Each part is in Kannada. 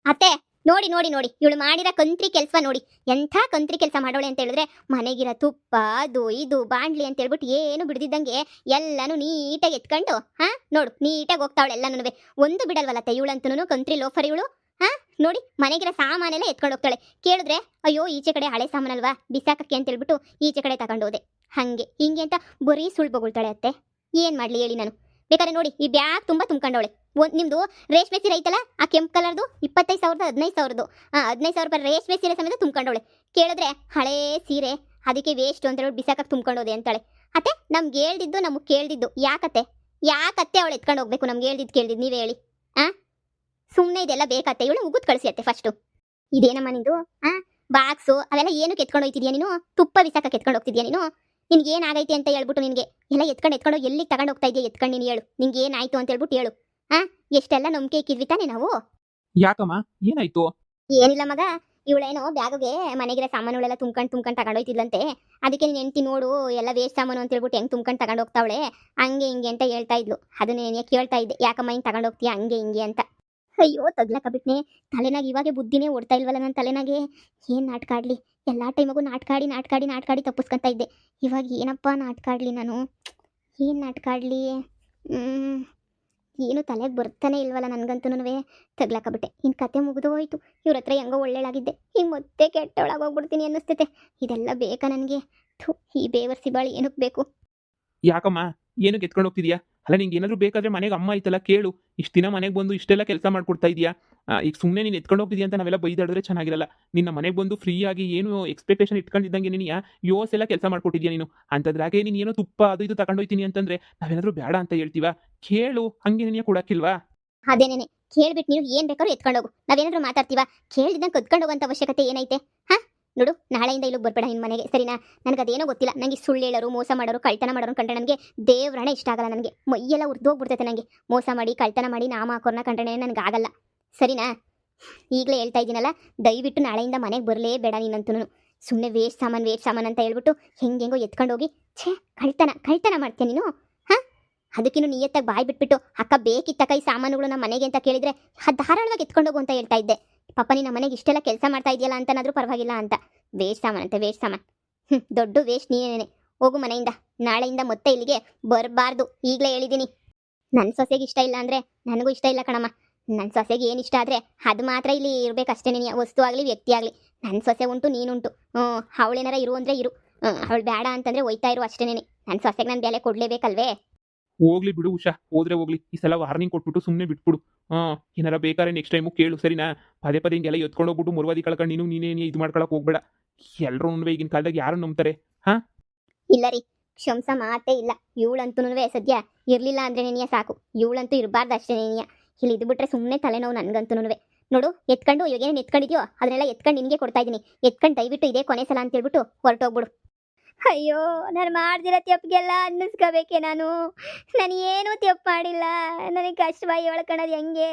ಅತ್ತೆ, ನೋಡಿ ನೋಡಿ ನೋಡಿ ಇವಳು ಮಾಡಿರೋ ಕಂತ್ರಿ ಕೆಲಸ ನೋಡಿ. ಎಂಥ ಕಂತ್ರಿ ಕೆಲಸ ಮಾಡೋಳೆ ಅಂತ ಹೇಳಿದ್ರೆ, ಮನೆಗಿರೋ ತುಪ್ಪ ಅದು ಇದು ಬಾಂಡ್ಲಿ ಅಂತ ಹೇಳ್ಬಿಟ್ಟು ಏನು ಬಿಡ್ದಿದ್ದಂಗೆ ಎಲ್ಲಾನು ನೀಟಾಗಿ ಎತ್ಕೊಂಡು ನೋಡು ನೀಟಾಗಿ ಹೋಗ್ತಾವಳೆ ಎಲ್ಲಾನು. ಒಂದು ಬಿಡಲ್ವಲ್ಲತ್ತೆ ಇವಳಂತೂ ಕಂತ್ರಿ ಲೋಫರ್ ಇವಳು. ನೋಡಿ ಮನೆಗಿರೋ ಸಾಮಾನೆಲ್ಲ ಎತ್ಕೊಂಡು ಹೋಗ್ತಾಳೆ. ಕೇಳಿದ್ರೆ ಅಯ್ಯೋ ಈಚೆ ಕಡೆ ಹಳೆ ಸಾಮಾನಲ್ವಾ ಬಿಸಾಕಕ್ಕೆ ಅಂತ ಹೇಳ್ಬಿಟ್ಟು ಈಚೆ ಕಡೆ ತಗೊಂಡು ಹೋದೆ, ಹಂಗೆ ಹಿಂಗೆ ಅಂತ ಬರೀ ಸುಳ್ಳು ಬೊಗಳ್ತಾಳೆ ಅತ್ತೆ. ಏನ್ ಮಾಡ್ಲಿ ಹೇಳಿ ನಾನು? ಬೇಕಾದ್ರೆ ನೋಡಿ ಈ ಬ್ಯಾಗ್ ತುಂಬಾ ತುಂಬ್ಕೊಂಡವಳೆ. ನಿಮ್ದು ರೇಷ್ಮೆ ಸೀರೆ ಐತಲ್ಲ ಆ ಕೆಂಪು ಕಲರ್ದು 25,000 15,000 15,000 ರೂಪಾಯಿ ರೇಷ್ಮೆ ಸೀರೆ ಸಮೇತ ತುಂಬ್ಕೊಂಡವಳೆ. ಕೇಳಿದ್ರೆ ಹಳೇ ಸೀರೆ ಅದಕ್ಕೆ ವೇಸ್ಟ್ ಅಂತ ಹೇಳಿ ಬಿಸಾಕಕ್ಕೆ ತುಂಬ್ಕೊಂಡೋದೆ ಅಂತಾಳೆ. ಅತ್ತೆ ನಮ್ಗೆ ಹೇಳ್ದಿದ್ದು ನಮಗೆ ಕೇಳ್ದಿದ್ದು ಯಾಕತ್ತೆ? ಯಾಕತ್ತೆ ಅವಳು ಎತ್ಕೊಂಡು ಹೋಗ್ಬೇಕು? ನಮ್ಗೆ ಹೇಳ್ದಿದ್ದು ಕೇಳ್ದಿದ್ದು ನೀವೇ ಹೇಳಿ. ಸುಮ್ಮನೆ ಇದೆಲ್ಲ ಬೇಕತ್ತೆ? ಇವಳು ಉಗುತ್ ಕಳಿಸಿ ಅತ್ತೆ ಫಸ್ಟು. ಇದೇನಮ್ಮ ನಿಂದು ಬಾಕ್ಸು ಅವೆಲ್ಲ ಏನಕ್ಕೆ ಎತ್ಕೊಂಡು ಹೋಗ್ತಿದ್ಯಾ ನೀನು? ತುಪ್ಪ ಬಿಸಾಕಕ್ಕೆ ಎತ್ಕೊಂಡು ಹೋಗ್ತಿದ್ಯಾ ನೀನು? ನಿನ್ಗೆ ಏನಾಗೈತೆ ಅಂತ ಹೇಳ್ಬಿಟ್ಟು ನಿನಗೆ ಎಲ್ಲ ಎತ್ಕೊಂಡು ಎಲ್ಲಿಗೆ ತಗೊಂಡು ಹೋಗ್ತಾ ಇದೆಯಾ? ಎತ್ಕೊಂಡು ನೀನು ಹೇಳು, ನಿಂಗೆ ಏನಾಯ್ತು ಅಂತ ಹೇಳ್ಬಿಟ್ಟು ಹೇಳು. ಎಷ್ಟೆಲ್ಲ ನಂಬಿಕೆ ಇಕ್ಕಿದ್ವಿ ತಾನೆ ನಾವು. ಯಾಕಮ್ಮ ಏನಾಯ್ತು? ಏನಿಲ್ಲ ಮಗ, ಇವಳೇನೋ ಬ್ಯಾಗುಗೆ ಮನೆಗಿರೋ ಸಾಮಾನುಗಳೆಲ್ಲ ತುಂಬ್ಕೊಂಡು ತಗೊಂಡೋಯ್ತಿದ್ಲಂತೆ. ಅದಕ್ಕೆ ನೀನು ಹೆಂಡ್ತಿ ನೋಡು ಎಲ್ಲ ವೇಸ್ಟ್ ಸಾಮಾನು ಅಂತ ಹೇಳ್ಬಿಟ್ಟು ಹೆಂಗೆ ತುಂಬ್ಕೊಂಡು ತಗೊಂಡು ಹೋಗ್ತಾವಳೆ ಹಂಗೆ ಹಿಂಗೆ ಅಂತ ಹೇಳ್ತಾ ಇದ್ಲು. ಅದನ್ನೇ ಕೇಳ್ತಾ ಇದ್ದೆ, ಯಾಕಮ್ಮ ಹಿಂಗೆ ತಗೊಂಡು ಹೋಗ್ತೀಯಾ ಹಂಗೆ ಹಿಂಗೆ ಅಂತ. ಅಯ್ಯೋ ತಗ್ಲಕ್ಕ ಬಿಟ್ನೆ ತಲೆನಾಗ, ಇವಾಗೆ ಬುದ್ಧಿನೇ ಓಡ್ತಾ ಇಲ್ವಲ್ಲ ನನ್ನ ತಲೆನಾಗೆ. ಏನು ನಾಟಕ ಆಡ್ಲಿ? ಎಲ್ಲ ಟೈಮಗೂ ನಾಟಕಾಡಿ ತಪ್ಪಿಸ್ಕೊಂತ ಇದ್ದೆ. ಇವಾಗ ಏನಪ್ಪ ನಾಟಕ ಆಡ್ಲಿ ನಾನು? ಏನು ನಾಟಕ ಆಡ್ಲಿ? ಏನು ತಲೆಗೆ ಬರ್ತಾನೆ ಇಲ್ವಲ್ಲ ನನಗಂತೂ. ತಗ್ಲಾಕ ಬಿಟ್ಟೆ, ಇನ್ನು ಕತೆ ಮುಗಿದೋಯ್ತು. ಇವ್ರ ಹತ್ರ ಹೆಂಗೋ ಒಳ್ಳೆಳಾಗಿದ್ದೆ, ಈಗ ಮತ್ತೆ ಕೆಟ್ಟವಳಾಗೋಗ್ಬಿಡ್ತೀನಿ ಅನ್ನಿಸ್ತೈತೆ. ಇದೆಲ್ಲ ಬೇಕಾ ನನಗೆ? ಈ ಬೇವರ್ಸಿ ಬಾಳಿ ಏನಕ್ಕೆ ಬೇಕು? ಯಾಕಮ್ಮ ಏನಕ್ಕೆ ಎತ್ಕೊಂಡು ಹೋಗ್ತಿದ್ಯಾ? ಅಲ್ಲ ನಿಂಗೆ ಏನಾದ್ರು ಬೇಕಾದ್ರೆ ಮನೆಗೆ ಅಮ್ಮ ಐತಲ್ಲ ಕೇಳು. ಇಷ್ಟು ದಿನ ಮನೆಗೆ ಬಂದು ಇಷ್ಟೆಲ್ಲ ಕೆಲಸ ಮಾಡ್ಕೊಡ್ತಾ ಇದೀಯಾ. ಈಗ ಸುಮ್ಮನೆ ನೀನು ಎತ್ಕೊಂಡು ಹೋಗ್ತಿದ್ಯಾ ಅಂತ ನಾವೆಲ್ಲ ಬೈದಾಡಿದ್ರೆ ಚೆನ್ನಾಗಿರಲ್ಲ. ನಿನ್ನ ಮನೆಗೆ ಬಂದು ಫ್ರೀ ಆಗಿ ಏನು ಎಕ್ಸ್ಪೆಕ್ಟೇಷನ್ ಇಟ್ಕೊಂಡಿದ್ದಂಗೆ ನೀನು ಯೋಸ್ ಎಲ್ಲ ಕೆಲಸ ಮಾಡ್ಕೊಟ್ಟಿದ್ಯಾ ನೀನು. ಅಂತದ್ರಾಗೆ ನೀನು ಏನೋ ತುಪ್ಪ ಅದು ಇದು ತಗೊಂಡೋಯ್ತೀನಿ ಅಂತಂದ್ರೆ ನಾವೇನಾದ್ರೂ ಬೇಡ ಅಂತ ಹೇಳ್ತೀವಾ? ಕೇಳು, ಹಂಗೆ ನೀನು ಕೊಡಕ್ಕಿಲ್ವಾ? ಅದೇನೇನೆ ಕೇಳ್ಬಿಟ್ಟು ನೀವು ಏನು ಬೇಕಾದ್ರೂ ಎತ್ಕೊಂಡು ಹೋಗು, ನಾವೇನಾದ್ರೂ ಮಾತಾಡ್ತೀವಾ? ಕೇಳಿದಂಗೆ ಕದ್ಕೊಂಡು ಹೋಗೋಂಥ ಅವಶ್ಯಕತೆ ಏನೈತೆ? ನೋಡು, ನಾಳೆಯಿಂದ ಇಲ್ಲಿಗೆ ಬರ್ಬೇಡ ನಿನ್ನ ಮನೆಗೆ, ಸರಿನಾ? ನನಗೆ ಅದೇನೋ ಗೊತ್ತಿಲ್ಲ. ನನಗೆ ಸುಳ್ಳು ಹೇಳೋರು, ಮೋಸ ಮಾಡೋರು, ಕಳ್ತನ ಮಾಡೋರು ಕಂಡ್ರೆ ನನಗೆ ದೇವ್ರಣ ಇಷ್ಟ ಆಗಲ್ಲ. ನನಗೆ ಮೈಯೆಲ್ಲ ಉರ್ದೋಗ್ಬಿಡ್ತೈತೆ. ನನಗೆ ಮೋಸ ಮಾಡಿ ಕಳ್ತನ ಮಾಡಿ ನಾಮ ಹಾಕೋರ್ನ ಕಂಡ್ರೆ ನನಗೆ ಆಗಲ್ಲ, ಸರಿನಾ? ಈಗಲೇ ಹೇಳ್ತಾ ಇದ್ದೀನಲ್ಲ, ದಯವಿಟ್ಟು ನಾಳೆಯಿಂದ ಮನೆಗೆ ಬರಲೇಬೇಡ ನೀನಂತೂ. ಸುಮ್ಮನೆ ವೇಸ್ಟ್ ಸಾಮಾನು ಅಂತ ಹೇಳ್ಬಿಟ್ಟು ಹೆಂಗೆಂಗೋ ಎತ್ಕೊಂಡು ಹೋಗಿ ಕಳ್ತನ ಮಾಡ್ತೀಯ ನೀನು. ಅದಕ್ಕಿನ್ನು ನಿಯತ್ತಾಗಿ ಬಾಯಿ ಬಿಟ್ಬಿಟ್ಟು ಅಕ್ಕ ಬೇಕಿತ್ತಕ್ಕ ಈ ಸಾಮಾನುಗಳು ನಮ್ಮ ಮನೆಗೆ ಅಂತ ಕೇಳಿದ್ರೆ ಧಾರಾಳವಾಗಿ ಎತ್ಕೊಂಡು ಹೋಗು ಅಂತ ಹೇಳ್ತಾ ಇದ್ದೆ. ಪಾಪ ನೀನು ನಮ್ಮ ಮನೆಗೆ ಇಷ್ಟೆಲ್ಲ ಕೆಲಸ ಮಾಡ್ತಾ ಇದೆಯಲ್ಲ ಅಂತನಾದ್ರೂ ಪರವಾಗಿಲ್ಲ ಅಂತ. ವೇಸ್ಟ್ ಸಾಮಾನು ದೊಡ್ಡ ವೇಸ್ಟ್ ನೀನೇನೆ. ಹೋಗು ಮನೆಯಿಂದ, ನಾಳೆಯಿಂದ ಮತ್ತೆ ಇಲ್ಲಿಗೆ ಬರಬಾರ್ದು, ಈಗಲೇ ಹೇಳಿದ್ದೀನಿ. ನನ್ನ ಸೊಸೆಗೆ ಇಷ್ಟ ಇಲ್ಲ ಅಂದರೆ ನನಗೂ ಇಷ್ಟ ಇಲ್ಲ ಕಣಮ್ಮ. ನನ್ನ ಸೊಸೆಗೆ ಏನು ಇಷ್ಟ ಆದರೆ ಅದು ಮಾತ್ರ ಇಲ್ಲಿ ಇರಬೇಕಷ್ಟೇ. ನೀನು ವಸ್ತು ಆಗಲಿ ವ್ಯಕ್ತಿ ಆಗಲಿ, ನನ್ನ ಸೊಸೆ ಉಂಟು ನೀನುಂಟು. ಅವಳೇನಾರ ಇರು ಅಂದರೆ ಇರು, ಅವಳು ಬೇಡ ಅಂತಂದರೆ ಒಯ್ತಾ ಇರು ಅಷ್ಟೇನೆ. ನನ್ನ ಸೊಸೆಗೆ ನಾನು ಬೆಲೆ ಕೊಡಲೇಬೇಕಲ್ವೇ? ಹೋಗ್ಲಿ ಬಿಡು ಉಷಾ, ಹೋದ್ರೆ ಹೋಗ್ಲಿ. ಈ ಸಲ ವಾರ್ನಿಂಗ್ ಕೊಟ್ಬಿಟ್ಟು ಸುಮ್ಮನೆ ಬಿಟ್ಬಿಡು. ಏನಾರ ಬೇಕಾದ್ರೆ ನೆಕ್ಸ್ಟ್ ಟೈಮು ಕೇಳು, ಸರಿನಾ? ಪದೇ ಹಿಂಗೆಲ್ಲ ಎತ್ಕೊಂಡು ಹೋಗ್ಬಿಟ್ಟು ಮುರ್ವಾದಿ ಕಳ್ಕೊಂಡು ನೀನೇ ಇದು ಮಾಡ್ಕೊಳಕ್ ಹೋಗ್ಬೇಡ. ಎಲ್ಲರೂ ಈಗಿನ ಕಾಲದಾಗ ಯಾರು ನಂಬ್ತಾರೆ? ಇಲ್ಲ ರೀ, ಕ್ಷಮ್ಸ ಮಾತೇ ಇಲ್ಲ. ಇವಳಂತೂ ಸದ್ಯ ಇರಲಿಲ್ಲ ಅಂದ್ರೆ ನೆನೆಯ ಸಾಕು. ಇವಳಂತೂ ಇರಬಾರ್ದು ಅಷ್ಟೇ ನೆನೆಯ. ಇಲ್ಲಿ ಇದು ಬಿಟ್ರೆ ಸುಮ್ಮನೆ ತಲೆನೋವು ನನಗಂತೂ. ನೋಡು, ಎತ್ಕೊಂಡು ಇವಾಗೇನೇನು ಎತ್ಕೊಂಡಿದ್ಯೋ ಅದನ್ನೆಲ್ಲ ಎತ್ಕೊಂಡು ನಿನಗೆ ಕೊಡ್ತಾ ಇದ್ದೀನಿ. ಎತ್ಕೊಂಡು ದಯವಿಟ್ಟು ಇದೇ ಕೊನೆ ಸಲ ಅಂತ ಹೇಳ್ಬಿಟ್ಟು ಹೊರಟೋಗ್ಬಿಡು. ಅಯ್ಯೋ, ನಾನು ಮಾಡ್ದಿರೋ ತಪ್ಪಿಗೆಲ್ಲ ಅನ್ನಿಸ್ಕೋಬೇಕೆ ನಾನು ಏನೂ ತಪ್ಪು ಮಾಡಿಲ್ಲ. ನನಗೆ ಕಷ್ಟವಾಗಿ ಹೇಳ್ಕೊಳ್ಳೋದು ಹೆಂಗೆ?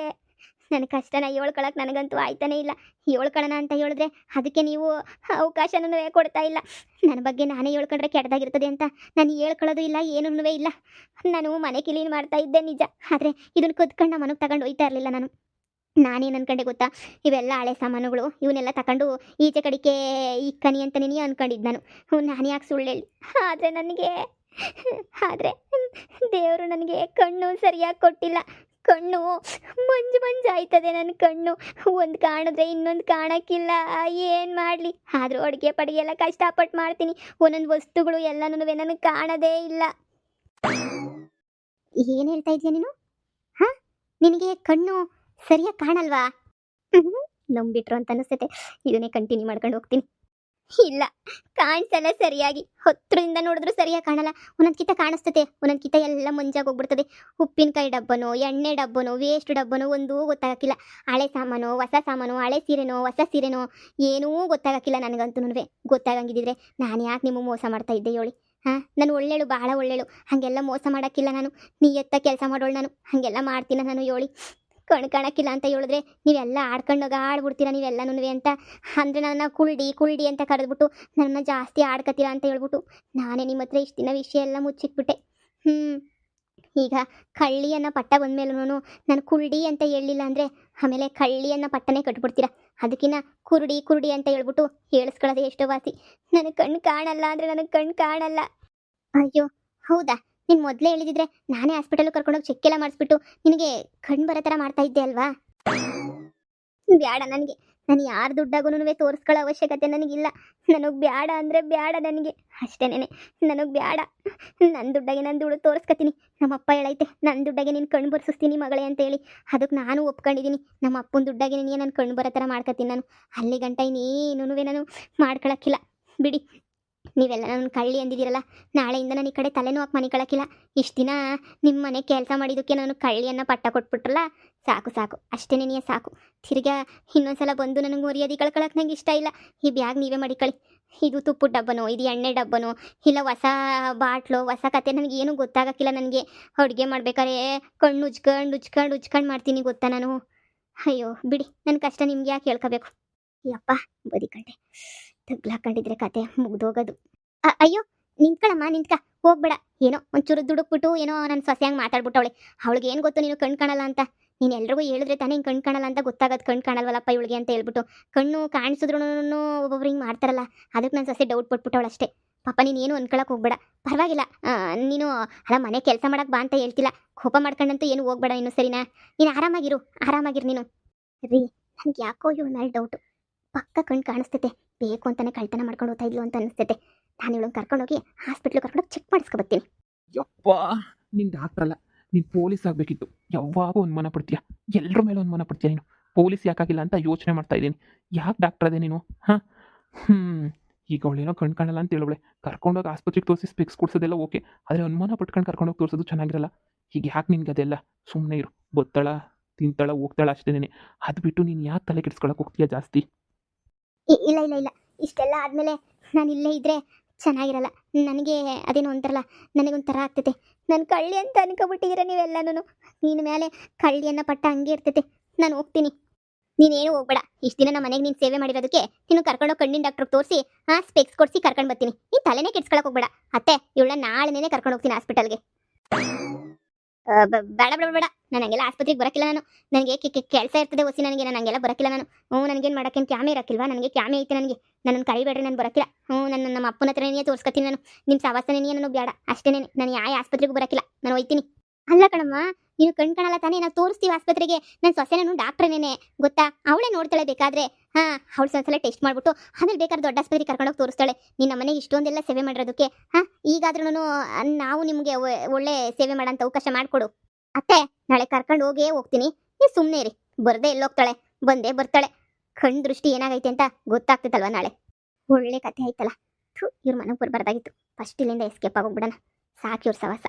ನನ್ನ ಕಷ್ಟನ ಹೇಳ್ಕೊಳಕ್ಕೆ ನನಗಂತೂ ಆಯ್ತಾನೆ ಇಲ್ಲ. ಹೇಳ್ಕೊಳ್ಳೋಣ ಅಂತ ಹೇಳಿದ್ರೆ ಅದಕ್ಕೆ ನೀವು ಅವಕಾಶನೂ ಕೊಡ್ತಾ ಇಲ್ಲ. ನನ್ನ ಬಗ್ಗೆ ನಾನೇ ಹೇಳ್ಕೊಂಡ್ರೆ ಕೆಟ್ಟದಾಗಿರ್ತದೆ ಅಂತ ನಾನು ಹೇಳ್ಕೊಳ್ಳೋದು ಇಲ್ಲ, ಏನೂ ಇಲ್ಲ. ನಾನು ಮನೆ ಕ್ಲೀನ್ ಮಾಡ್ತಾ ಇದ್ದೆ ನಿಜ, ಆದರೆ ಇದನ್ನು ಕದ್ಕೊಂಡು ನಮ್ಮ ಮನೆಗೆ ತಗೊಂಡು ಹೋಗ್ತಾ ಇರಲಿಲ್ಲ ನಾನು. ನಾನೇನು ಅನ್ಕೊಂಡೆ ಗೊತ್ತಾ? ಇವೆಲ್ಲ ಹಳೆ ಸಾಮಾನುಗಳು, ಇವನ್ನೆಲ್ಲ ತಗೊಂಡು ಈಚೆ ಕಡೆಗೆ ಇಕ್ಕನಿ ಅಂತ ನೀನು ಅನ್ಕೊಂಡಿದ್ದು ನಾನು. ನಾನು ಯಾಕೆ ಸುಳ್ಳು ಹೇಳಿ? ಆದರೆ ದೇವರು ನನಗೆ ಕಣ್ಣು ಸರಿಯಾಗಿ ಕೊಟ್ಟಿಲ್ಲ. ಕಣ್ಣು ಮಂಜು ಆಯ್ತದೆ. ನನ್ನ ಕಣ್ಣು ಒಂದು ಕಾಣಿದ್ರೆ ಇನ್ನೊಂದು ಕಾಣಕ್ಕಿಲ್ಲ. ಏನು ಮಾಡಲಿ? ಆದರೂ ಅಡುಗೆ ಪಡಿಗೆ ಎಲ್ಲ ಕಷ್ಟಪಟ್ಟು ಮಾಡ್ತೀನಿ. ಒಂದೊಂದು ವಸ್ತುಗಳು ಎಲ್ಲನೂ ನನಗೆ ಕಾಣೋದೇ ಇಲ್ಲ. ಏನು ಹೇಳ್ತಾ ಇದೀಯ ನೀನು? ನಿನಗೆ ಕಣ್ಣು ಸರಿಯಾಗಿ ಕಾಣಲ್ವಾ? ನಂಬಿಟ್ರು ಅಂತ ಅನಿಸ್ತೈತೆ. ಇದನ್ನೇ ಕಂಟಿನ್ಯೂ ಮಾಡ್ಕೊಂಡು ಹೋಗ್ತೀನಿ. ಇಲ್ಲ, ಕಾಣಿಸಲ್ಲ ಸರಿಯಾಗಿ. ಹತ್ರದಿಂದ ನೋಡಿದ್ರು ಸರಿಯಾಗಿ ಕಾಣಲ್ಲ. ಒಂದೊಂದ್ಕಿತ ಕಾಣಿಸ್ತತೆ, ಒಂದೊಂದ್ಕಿತ ಎಲ್ಲ ಮಂಜಾಗಿ ಹೋಗ್ಬಿಡ್ತದೆ. ಉಪ್ಪಿನಕಾಯಿ ಡಬ್ಬನೋ, ಎಣ್ಣೆ ಡಬ್ಬನೋ, ವೇಸ್ಟ್ ಡಬ್ಬನೋ ಒಂದೂ ಗೊತ್ತಾಗಕ್ಕಿಲ್ಲ. ಹಳೆ ಸಾಮಾನು ಹೊಸ ಸಾಮಾನು, ಹಳೆ ಸೀರೆನೋ ಹೊಸ ಸೀರೆನೋ ಏನೂ ಗೊತ್ತಾಗಕ್ಕಿಲ್ಲ ನನಗಂತೂ. ಗೊತ್ತಾಗಂಗಿದ್ರೆ ನಾನು ಯಾಕೆ ನಿಮಗೆ ಮೋಸ ಮಾಡ್ತಾ ಇದ್ದೆ ಹೇಳಿ? ನಾನು ಒಳ್ಳೆಳು, ಭಾಳ ಒಳ್ಳೆಳು. ಹಾಗೆಲ್ಲ ಮೋಸ ಮಾಡೋಕ್ಕಿಲ್ಲ ನಾನು. ನಿಯತ್ತ ಕೆಲಸ ಮಾಡೋಳು ನಾನು. ಹಾಗೆಲ್ಲ ಮಾಡ್ತೀನ ನಾನು ಹೇಳಿ? ಕಾಣಕ್ಕಿಲ್ಲ ಅಂತ ಹೇಳಿದ್ರೆ ನೀವೆಲ್ಲ ಆಡ್ಕೊಂಡೋಗ ಆಡ್ಬಿಡ್ತೀರಾ ನೀವೆಲ್ಲನೂ ಅಂತ ಅಂದರೆ ನನ್ನ ಕುಳ್ಡಿ ಅಂತ ಕರೆದ್ಬಿಟ್ಟು ನನ್ನ ಜಾಸ್ತಿ ಆಡ್ಕತ್ತೀರಾ ಅಂತ ಹೇಳ್ಬಿಟ್ಟು ನಾನೇ ನಿಮ್ಮ ಹತ್ರ ಇಷ್ಟು ದಿನ ವಿಷಯ ಎಲ್ಲ ಮುಚ್ಚಿಟ್ಬಿಟ್ಟೆ. ಈಗ ಕಳ್ಳಿ ಅನ್ನೋ ಪಟ್ಟ ಬಂದ್ಮೇಲೂ ನಾನು ಕುರುಡಿ ಅಂತ ಹೇಳಿಲ್ಲ ಅಂದರೆ ಆಮೇಲೆ ಕಳ್ಳಿ ಅನ್ನೋ ಪಟ್ಟನೇ ಕಟ್ಬಿಡ್ತೀರಾ. ಅದಕ್ಕಿನ್ನ ಕುರುಡಿ ಕುರುಡಿ ಅಂತ ಹೇಳ್ಬಿಟ್ಟು ಹೇಳಿಸ್ಕೊಳ್ಳೋದೇ ಎಷ್ಟೋ ವಾಸಿ. ನನಗೆ ಕಣ್ಣು ಕಾಣಲ್ಲ ಅಂದರೆ ನನಗೆ ಕಣ್ಣು ಕಾಣಲ್ಲ. ಅಯ್ಯೋ ಹೌದಾ, ನೀನು ಮೊದಲೇ ಹೇಳಿದಿದ್ರೆ ನಾನೇ ಹಾಸ್ಪಿಟಲ್ಗೆ ಕರ್ಕೊಂಡೋಗಿ ಚೆಕ್ ಎಲ್ಲ ಮಾಡಿಸ್ಬಿಟ್ಟು ನಿನಗೆ ಕಣ್ಣು ಬರೋ ಥರ ಮಾಡ್ತಾ ಇದ್ದೆ ಅಲ್ವಾ. ಬ್ಯಾಡ ನನಗೆ, ನಾನು ಯಾರ ದುಡ್ಡಾಗೂ ತೋರಿಸ್ಕೊಳ್ಳೋ ಅವಶ್ಯಕತೆ ನನಗಿಲ್ಲ. ನನಗೆ ಬ್ಯಾಡ ಅಂದರೆ ಬ್ಯಾಡ ನನಗೆ ಅಷ್ಟೇನೆ. ನನಗೆ ಬ್ಯಾಡ, ನನ್ನ ದುಡ್ಡಾಗೆ ನಾನು ದುಡ್ಡು ತೋರಿಸ್ಕೊತೀನಿ. ನಮ್ಮಪ್ಪ ಹೇಳೈತೆ ನನ್ನ ದುಡ್ಡಾಗೆ ನೀನು ಕಣ್ಣು ಬರ್ಸಿಸ್ತೀನಿ ಮಗಳೇ ಅಂತೇಳಿ. ಅದಕ್ಕೆ ನಾನು ಒಪ್ಕೊಂಡಿದ್ದೀನಿ. ನಮ್ಮ ಅಪ್ಪನ ದುಡ್ಡಾಗೆ ನೀನು ನಾನು ಕಣ್ಣು ಬರೋ ಥರ ಮಾಡ್ಕೊತೀನಿ. ನಾನು ಅಲ್ಲಿ ಗಂಟ ಇನ್ನೇನೂ ನಾನು ಮಾಡ್ಕೊಳಕ್ಕಿಲ್ಲ ಬಿಡಿ. ನೀವೆಲ್ಲ ನನ್ನ ಕಳ್ಳಿ ಅಂದಿದ್ದೀರಲ್ಲ, ನಾಳೆಯಿಂದ ನಾನು ಈ ಕಡೆ ತಲೆನೂ ಹಾಕಿ ಮನೆ ಕಳಕ್ಕಿಲ್ಲ. ಇಷ್ಟು ದಿನ ನಿಮ್ಮ ಮನೆ ಕೆಲಸ ಮಾಡಿದ್ದಕ್ಕೆ ನಾನು ಕಳ್ಳಿಯನ್ನು ಪಟ್ಟ ಕೊಟ್ಬಿಟ್ರಲ್ಲ, ಸಾಕು ಸಾಕು ಅಷ್ಟೇ ನೆನೆಯ ಸಾಕು. ತಿರ್ಗಾ ಇನ್ನೊಂದ್ಸಲ ಬಂದು ನನಗೆ ಮರ್ಯಾದೆ ಕಳ್ಕೊಳಕ್ಕೆ ನಂಗೆ ಇಷ್ಟ ಇಲ್ಲ. ಈ ಬ್ಯಾಗ್ ನೀವೇ ಮಾಡಿಕೊಳ್ಳಿ. ಇದು ತುಪ್ಪದ ಡಬ್ಬನೋ, ಇದು ಎಣ್ಣೆ ಡಬ್ಬನೋ, ಇಲ್ಲ ಹೊಸ ಬಾಟ್ಲು, ಹೊಸ ಕತೆ, ನನಗೇನು ಗೊತ್ತಾಗಕ್ಕಿಲ್ಲ. ನನಗೆ ಅಡುಗೆ ಮಾಡ್ಬೇಕಾದ್ರೆ ಕಣ್ಣು ಉಜ್ಕೊಂಡು ಮಾಡ್ತೀನಿ ಗೊತ್ತಾ ನಾನು. ಅಯ್ಯೋ ಬಿಡಿ, ನನ್ನ ಕಷ್ಟ ನಿಮ್ಗೆ ಯಾಕೆ ಹೇಳ್ಕೋಬೇಕು. ಯಪ್ಪ ಬದಿಕಂಡೆ, ತಗ್ಲಾಕೊಂಡಿದ್ರೆ ಕತೆ ಮುಗ್ದೋಗೋದು. ಅಯ್ಯೋ ನಿಂತ್ಕೊಳಮ್ಮ, ನಿಂತ್ಕ, ಹೋಗ್ಬೇಡ. ಏನೋ ಒಂಚೂರು ದುಡುಕ್ಬಿಟ್ಟು ಏನೋ ನನ್ನ ಸೊಸೆಯಂಗೆ ಮಾತಾಡ್ಬಿಟ್ಟವಳೆ. ಅವಳಿಗೆ ಏನು ಗೊತ್ತು ನೀನು ಕಣ್ಣು ಕಾಣಲ್ಲ ಅಂತ. ನೀನು ಎಲ್ರಿಗೂ ಹೇಳಿದ್ರೆ ತಾನೇ ಹಿಂಗೆ ಕಣ್ಣು ಕಾಣಲ್ಲ ಅಂತ ಗೊತ್ತಾಗೋದು. ಕಣ್ಣು ಕಾಣಲ್ವಲ್ಲಪ್ಪ ಇವಳಿಗೆ ಅಂತ ಹೇಳ್ಬಿಟ್ಟು ಕಣ್ಣು ಕಾಣಿಸಿದ್ರು ಒಬ್ಬೊಬ್ರು ಹಿಂಗೆ ಮಾಡ್ತಾರಲ್ಲ, ಅದಕ್ಕೆ ನನ್ನ ಸೊಸೆ ಡೌಟ್ ಪಟ್ಬಿಟ್ಟವಳು ಅಷ್ಟೇ. ಪಾಪ ನೀನು ಏನು ಅನ್ಕೊಳಕ್ಕೆ ಹೋಗ್ಬೇಡ, ಪರವಾಗಿಲ್ಲ. ನೀನು ಅಲ್ಲ ಮನೆ ಕೆಲಸ ಮಾಡಕ್ಕೆ ಬಾ ಅಂತ ಹೇಳ್ತಿಲ್ಲ, ಕೋಪ ಮಾಡ್ಕೊಂಡಂತೂ ಏನು ಹೋಗ್ಬೇಡ ನೀನು, ಸರಿನಾ? ನೀನು ಆರಾಮಾಗಿರು ನೀನು. ರೀ ನನಗೆ ಯಾಕೋ ಇವಳ ಮೇಲೆ ಡೌಟು. ಪಕ್ಕ ಕಣ್ಣು ಕಾಣಿಸ್ತೈತೆ, ಬೇಕು ಅಂತಾನೆ ಕಳ್ತನ ಮಾಡ್ಕೊಂಡು ಹೋಗ್ತಾ ಇದ್ಲು ಅಂತ ಅನಿಸ್ತೈತೆ. ನಾನು ಇವಳನ್ನ ಕರ್ಕೊಂಡೋಗಿ ಹಾಸ್ಪಿಟ್ಲಿಗೆ ಕರ್ಕೊಂಡೋಗಿ ಚೆಕ್ ಮಾಡಿಸ್ಕೊಬತ್ತೀನಿ. ಯಪ್ಪ, ನೀನು ಡಾಕ್ಟ್ರ್ ಅಲ್ಲ, ನೀನು ಪೊಲೀಸ್ ಆಗಬೇಕಿತ್ತು. ಯಾವಾಗೂ ಅನುಮಾನ ಪಡ್ತೀಯ, ಎಲ್ಲರ ಮೇಲೂ ಅನುಮಾನ ಪಡ್ತೀಯ ನೀನು. ಪೊಲೀಸ್ ಯಾಕಾಗಿಲ್ಲ ಅಂತ ಯೋಚನೆ ಮಾಡ್ತಾ ಇದ್ದೀನಿ. ಯಾಕೆ ಡಾಕ್ಟ್ರ್ ಅದೇ ನೀನು? ಹಾಂ ಈಗ ಅವಳೇನೋ ಕಣ್ಣು ಕಾಣಲ್ಲ ಅಂತ ಹೇಳೋಳೆ, ಕರ್ಕೊಂಡೋಗಿ ಆಸ್ಪತ್ರೆಗೆ ತೋರಿಸಿ ಸ್ಪೆಕ್ಸ್ ಕೊಡ್ಸೋದೆಲ್ಲ ಓಕೆ, ಆದರೆ ಅನುಮಾನ ಪಟ್ಕೊಂಡು ಕರ್ಕೊಂಡೋಗಿ ತೋರಿಸೋದು ಚೆನ್ನಾಗಿರಲ್ಲ. ಈಗ ಯಾಕೆ ನಿನ್ಗೆ ಅದೆಲ್ಲ? ಸುಮ್ಮನೆ ಇರು, ಬತ್ತಾಳ ತಿಂತಾಳ ಹೋಗ್ತಾಳ ಅಷ್ಟೇನೆ. ಅದು ಬಿಟ್ಟು ನೀನು ಯಾಕೆ ತಲೆ ಕೆಡಿಸ್ಕೊಳಕ್ಕೆ ಹೋಗ್ತೀಯ ಜಾಸ್ತಿ? ಇಲ್ಲ, ಇಷ್ಟೆಲ್ಲ ಆದಮೇಲೆ ನಾನು ಇಲ್ಲೇ ಇದ್ದರೆ ಚೆನ್ನಾಗಿರಲ್ಲ. ನನಗೆ ಅದೇನೋ ಅಂತಾರಲ್ಲ, ನನಗೊಂಥರ ಆಗ್ತೈತೆ. ನಾನು ಕಳ್ಳಿ ಅಂತ ಅನ್ಕೊಬಿಟ್ಟಿದ್ದೀರ ನೀವೆಲ್ಲನೂ. ನೀನು ಮೇಲೆ ಕಳ್ಳಿಯನ್ನು ಪಟ್ಟ ಹಂಗೆ ಇರ್ತೈತೆ. ನಾನು ಹೋಗ್ತೀನಿ, ನೀನೇನು ಹೋಗ್ಬೇಡ. ಇಷ್ಟು ದಿನ ನಮ್ಮ ಮನೆಗೆ ನೀನು ಸೇವೆ ಮಾಡಿರೋದಕ್ಕೆ ನೀನು ಕರ್ಕೊಂಡೋಗಿ ಕಣ್ಣಿನ ಡಾಕ್ಟ್ರಿಗೆ ತೋರಿಸಿ ಸ್ಪೆಕ್ಸ್ ಕೊಡಿಸಿ ಕರ್ಕೊಂಡು ಬರ್ತೀನಿ. ನೀನು ತಲೆನೇ ಕೆಡ್ಸ್ಕೊಳಕ್ಕೆ ಹೋಗ್ಬೇಡ ಅತ್ತೆ. ಇವಳನ್ನ ನಾಳೆನೇ ಕರ್ಕೊಂಡು ಹೋಗ್ತೀನಿ ಹಾಸ್ಪಿಟಲ್ಗೆ. ಬೇಡ ನಾನು ಹಂಗೆಲ್ಲ ಆಸ್ಪತ್ರೆಗೆ ಬರೋಕ್ಕಿಲ್ಲ. ನನಗೆ ಕೆಲಸ ಇರ್ತದೆ ಹೊಸಿ, ನನಗೆ ನಾನು ಹಂಗೆಲ್ಲ ಬರೋಕ್ಕಿಲ್ಲ. ನನಗೇನು ಮಾಡೋಕ್ಕೇನು ಕ್ಯಾಮೆ ಇರೋಕ್ಕಿಲ್ವಾ? ನನಗೆ ಕ್ಯಾಮೆ ಐತೆ. ನನ್ನನ್ನು ಕರಿಬೇಡ್ರಿ, ನಾನು ಬರೋಕ್ಕಿಲ್ಲ. ನಮ್ಮ ಅಪ್ಪನ ಹತ್ರನೇ ತೋರಿಸ್ಕೊತೀನಿ ನಾನು. ನಿಮ್ಮ ಸವಾಸನೇ ನನಗೆ ಬೇಡ ಅಷ್ಟೇನೆ. ನಾನು ಯಾವ ಆಸ್ಪತ್ರೆಗೂ ಬರೋಕ್ಕಿಲ್ಲ, ನಾನು ಹೋಯ್ತೀನಿ. ಅಲ್ಲ ಕಣಮ್ಮ, ನೀನು ಕಣ್ ಕಾಣಲ್ಲ ತಾನೇ? ನಾವು ತೋರಿಸ್ತೀವಿ ಆಸ್ಪತ್ರೆಗೆ. ನನ್ನ ಸೊಸೆನೂ ಡಾಕ್ಟ್ರೇನೇ ಗೊತ್ತಾ, ಅವಳೇ ನೋಡ್ತಾಳೆ ಬೇಕಾದ್ರೆ. ಅವಳು ಒಂದ್ಸಲ ಟೆಸ್ಟ್ ಮಾಡ್ಬಿಟ್ಟು ಆಮೇಲೆ ಬೇಕಾದ್ರೆ ದೊಡ್ಡ ಆಸ್ಪತ್ರೆಗೆ ಕರ್ಕೊಂಡೋಗಿ ತೋರಿಸ್ತಾಳೆ. ನಿನ್ನ ಮನೆಗೆ ಇಷ್ಟೊಂದೆಲ್ಲ ಸೇವೆ ಮಾಡಿರೋದಕ್ಕೆ ಈಗಾದ್ರೂ ನಾವು ನಿಮಗೆ ಒಳ್ಳೆ ಸೇವೆ ಮಾಡೋಂಥ ಅವಕಾಶ ಮಾಡಿಕೊಡು ಅತ್ತೆ. ನಾಳೆ ಕರ್ಕೊಂಡು ಹೋಗ್ತೀನಿ. ನೀವು ಸುಮ್ಮನೆ ಇರಿ. ಬರದೆ ಎಲ್ಲೋಗ್ತಾಳೆ, ಬಂದೇ ಬರ್ತಾಳೆ. ಕಣ್ ದೃಷ್ಟಿ ಏನಾಗೈತೆ ಅಂತ ಗೊತ್ತಾಗ್ತೈತಲ್ವ ನಾಳೆ. ಒಳ್ಳೆ ಕತೆ ಆಯ್ತಲ್ಲ. ಇವ್ರ ಮನೆಗೆ ಬರಬಾರ್ದಾಗಿತ್ತು. ಫಸ್ಟ್ ಇಲ್ಲಿಂದ ಎಸ್ಕೇಪ್ ಆಗೋಗ್ಬಿಡೋಣ. ಸಾಕು ಇವ್ರ ಸವಾಸ.